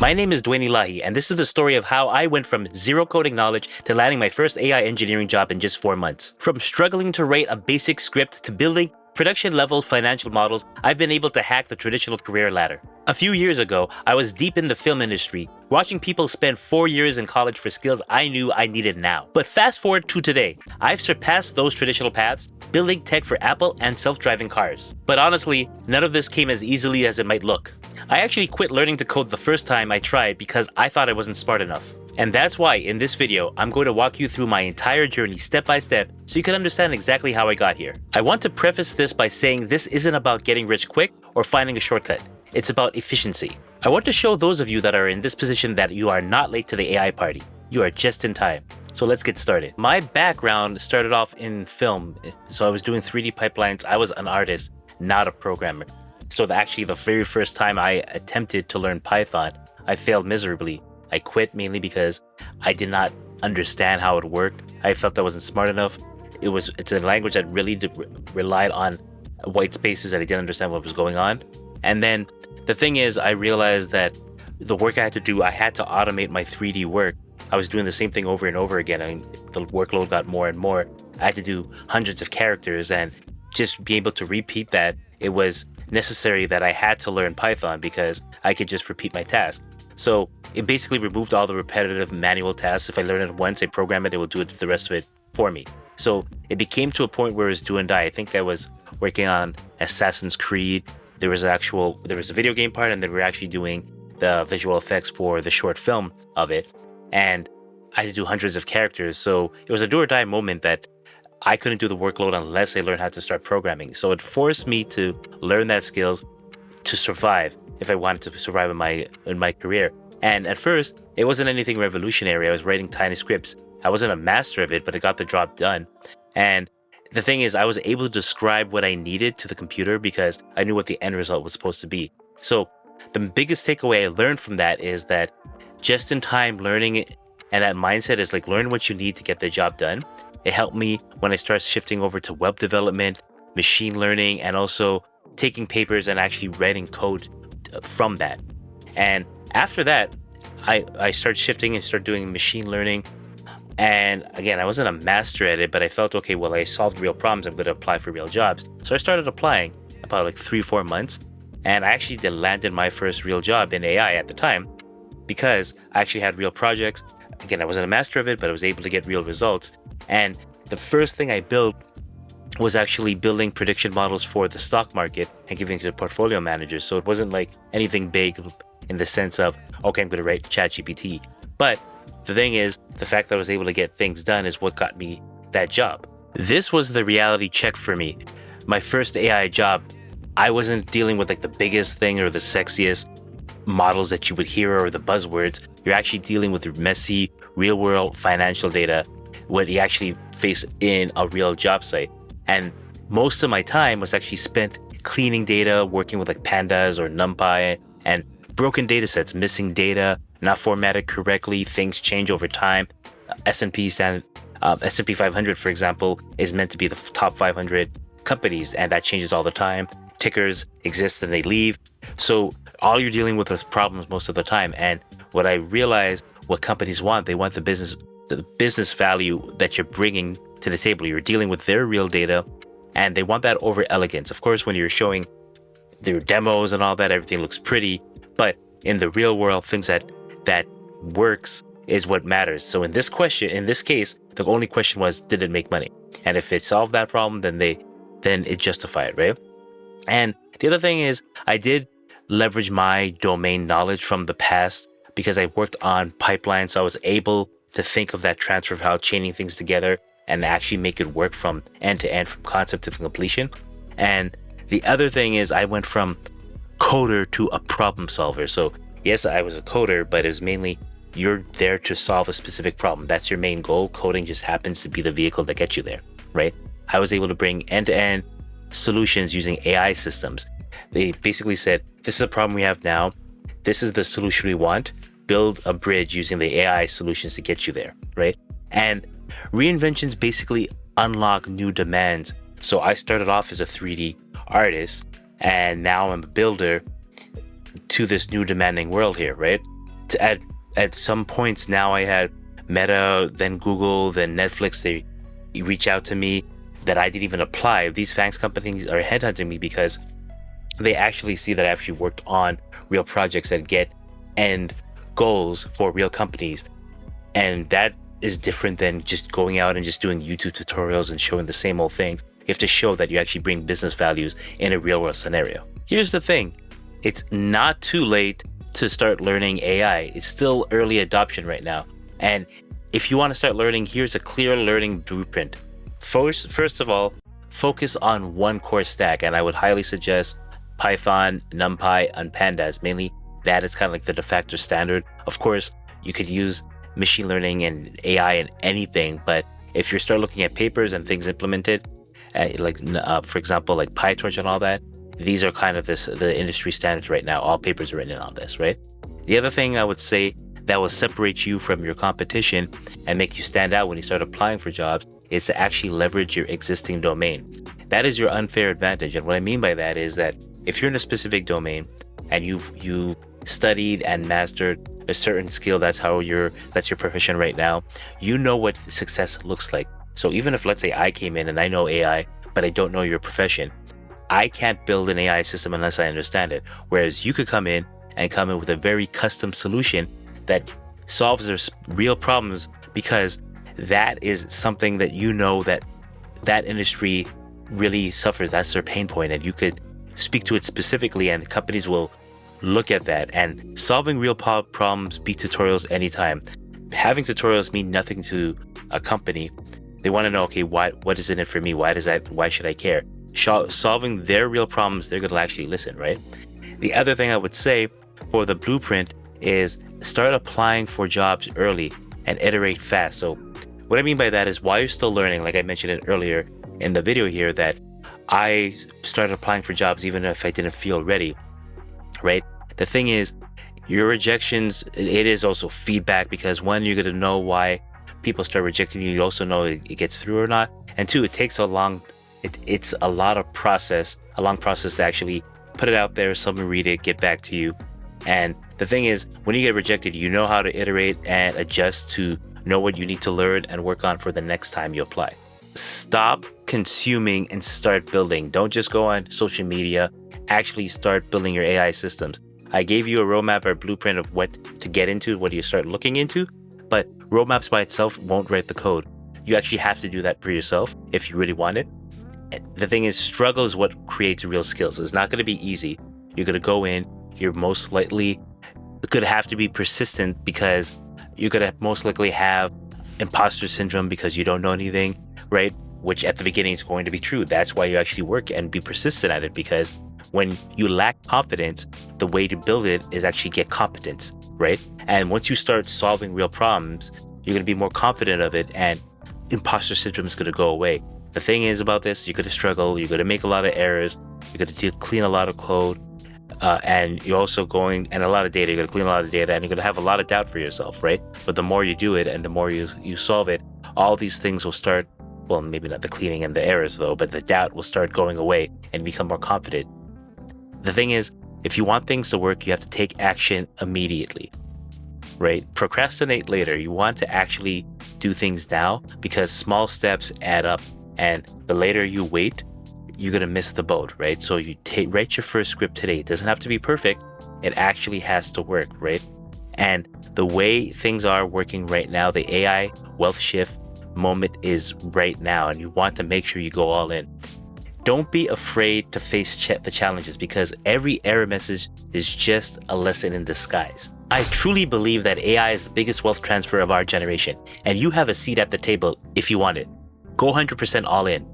My name is Dwayne Elahi, and this is the story of how I went from zero coding knowledge to landing my first AI engineering job in just 4 months. From struggling to write a basic script to building production-level financial models, I've been able to hack the traditional career ladder. A few years ago, I was deep in the film industry, watching people spend 4 years in college for skills I knew I needed now. But fast forward to today, I've surpassed those traditional paths, building tech for Apple and self-driving cars. But honestly, none of this came as easily as it might look. I actually quit learning to code the first time I tried because I thought I wasn't smart enough. And that's why in this video, I'm going to walk you through my entire journey step by step so you can understand exactly how I got here. I want to preface this by saying this isn't about getting rich quick or finding a shortcut. It's about efficiency. I want to show those of you that are in this position that you are not late to the AI party. You are just in time. So let's get started. My background started off in film. So I was doing 3D pipelines. I was an artist, not a programmer. So actually the very first time I attempted to learn Python, I failed miserably. I quit mainly because I did not understand how it worked. I felt I wasn't smart enough. It's a language that really relied on white spaces and I didn't understand what was going on. And then the thing is, I realized that the work I had to do, I had to automate my 3D work. I was doing the same thing over and over again, and the workload got more and more. I had to do hundreds of characters, and just be able to repeat that, it was necessary that I had to learn Python because I could just repeat my task. So it basically removed all the repetitive manual tasks. If I learn it once, I program it, it will do the rest of it for me. So it became to a point where it was do and die. I think I was working on Assassin's Creed. There was a video game part, and then we were actually doing the visual effects for the short film of it. And I had to do hundreds of characters. So it was a do or die moment that I couldn't do the workload unless I learned how to start programming. So it forced me to learn that skills to survive if I wanted to survive in my career. And at first, it wasn't anything revolutionary. I was writing tiny scripts. I wasn't a master of it, but I got the job done. And the thing is, I was able to describe what I needed to the computer because I knew what the end result was supposed to be. So the biggest takeaway I learned from that is that just-in-time learning and that mindset is like learn what you need to get the job done. It helped me when I started shifting over to web development, machine learning, and also taking papers and actually writing code from that. And after that, I started shifting and started doing machine learning. And again, I wasn't a master at it, but I felt, okay, well, I solved real problems. I'm going to apply for real jobs. So I started applying about like 3-4 months. And I actually landed my first real job in AI at the time because I actually had real projects. Again, I wasn't a master of it, but I was able to get real results. And the first thing I built was actually building prediction models for the stock market and giving it to portfolio managers. So it wasn't like anything big in the sense of, okay, I'm going to write ChatGPT. But the thing is, the fact that I was able to get things done is what got me that job. This was the reality check for me. My first AI job, I wasn't dealing with like the biggest thing or the sexiest models that you would hear or the buzzwords. You're actually dealing with messy, real-world financial data, what you actually face in a real job site. And most of my time was actually spent cleaning data, working with like pandas or NumPy and broken data sets, missing data, not formatted correctly, things change over time. S&P 500, for example, is meant to be the top 500 companies, and that changes all the time. Tickers exist and they leave. So all you're dealing with is problems most of the time. And what I realized, what companies want, they want the business value that you're bringing to the table. You're dealing with their real data, and they want that over elegance. Of course, when you're showing their demos and all that, everything looks pretty, but in the real world, things that works is what matters. So in this case, the only question was, did it make money? And if it solved that problem, then it justified, right? And the other thing is, I did leverage my domain knowledge from the past because I worked on pipelines. So I was able to think of that transfer of how chaining things together and actually make it work from end to end, from concept to completion. And the other thing is, I went from coder to a problem solver. So yes, I was a coder, but it was mainly you're there to solve a specific problem. That's your main goal. Coding just happens to be the vehicle that gets you there, right? I was able to bring end-to-end solutions using AI systems. They basically said, this is a problem we have now. This is the solution we want. Build a bridge using the AI solutions to get you there, right? And reinventions basically unlock new demands. So I started off as a 3D artist, and now I'm a builder to this new demanding world here, right? At some points now, I had Meta, then Google, then Netflix. They reach out to me that I didn't even apply. These FAANGs companies are headhunting me because they actually see that I actually worked on real projects that get end goals for real companies. And that is different than just going out and just doing YouTube tutorials and showing the same old things. You have to show that you actually bring business values in a real world scenario. Here's the thing. It's not too late to start learning AI. It's still early adoption right now. And if you want to start learning, here's a clear learning blueprint. First of all, focus on one core stack. And I would highly suggest Python, NumPy, and Pandas. Mainly, that is kind of like the de facto standard. Of course, you could use machine learning and AI and anything, but if you start looking at papers and things implemented, for example, like PyTorch and all that, these are kind of the industry standards right now. All papers are written on this, right? The other thing I would say that will separate you from your competition and make you stand out when you start applying for jobs is to actually leverage your existing domain. That is your unfair advantage. And what I mean by that is that if you're in a specific domain and you've studied and mastered a certain skill, that's your profession right now, you know what success looks like. So even if, let's say, I came in and I know AI, but I don't know your profession, I can't build an AI system unless I understand it. Whereas you could come in with a very custom solution that solves their real problems, because that is something that you know that industry really suffers. That's their pain point, and you could speak to it specifically, and companies will look at that. And solving real problems beat tutorials anytime. Having tutorials mean nothing to a company. They want to know, okay, what is in it for me? Why should I care? Solving their real problems, they're going to actually listen, right? The other thing I would say for the blueprint is start applying for jobs early and iterate fast. So what I mean by that is, while you're still learning, like I mentioned it earlier in the video here, that I started applying for jobs even if I didn't feel ready, right? The thing is, your rejections, it is also feedback, because one, you're going to know why people start rejecting you. You also know it gets through or not. And two, it takes a long process to actually put it out there, someone read it, get back to you. And the thing is, when you get rejected, you know how to iterate and adjust to know what you need to learn and work on for the next time you apply. Stop consuming and start building. Don't just go on social media. Actually start building your AI systems. I gave you a roadmap or blueprint of what to get into, what you start looking into, but roadmaps by itself won't write the code. You actually have to do that for yourself if you really want it. The thing is, struggle is what creates real skills. It's not going to be easy. You're going to go in, you're most likely going to have to be persistent, because you're going to most likely have imposter syndrome because you don't know anything, right? Which at the beginning is going to be true. That's why you actually work and be persistent at it, because when you lack confidence, the way to build it is actually get competence, right? And once you start solving real problems, you're going to be more confident of it, and imposter syndrome is going to go away. The thing is about this, you're going to struggle, you're going to make a lot of errors, you're going to clean a lot of code, and you're also going, and a lot of data, you're going to clean a lot of data, and you're going to have a lot of doubt for yourself, right? But the more you do it and the more you solve it, all these things will start, well, maybe not the cleaning and the errors though, but the doubt will start going away and become more confident. The thing is, if you want things to work, you have to take action immediately, right? Procrastinate later. You want to actually do things now, because small steps add up, and the later you wait, you're going to miss the boat, right? So you write your first script today. It doesn't have to be perfect. It actually has to work, right? And the way things are working right now, the AI wealth shift moment is right now, and you want to make sure you go all in. Don't be afraid to face the challenges, because every error message is just a lesson in disguise. I truly believe that AI is the biggest wealth transfer of our generation, and you have a seat at the table if you want it. Go 100% all in.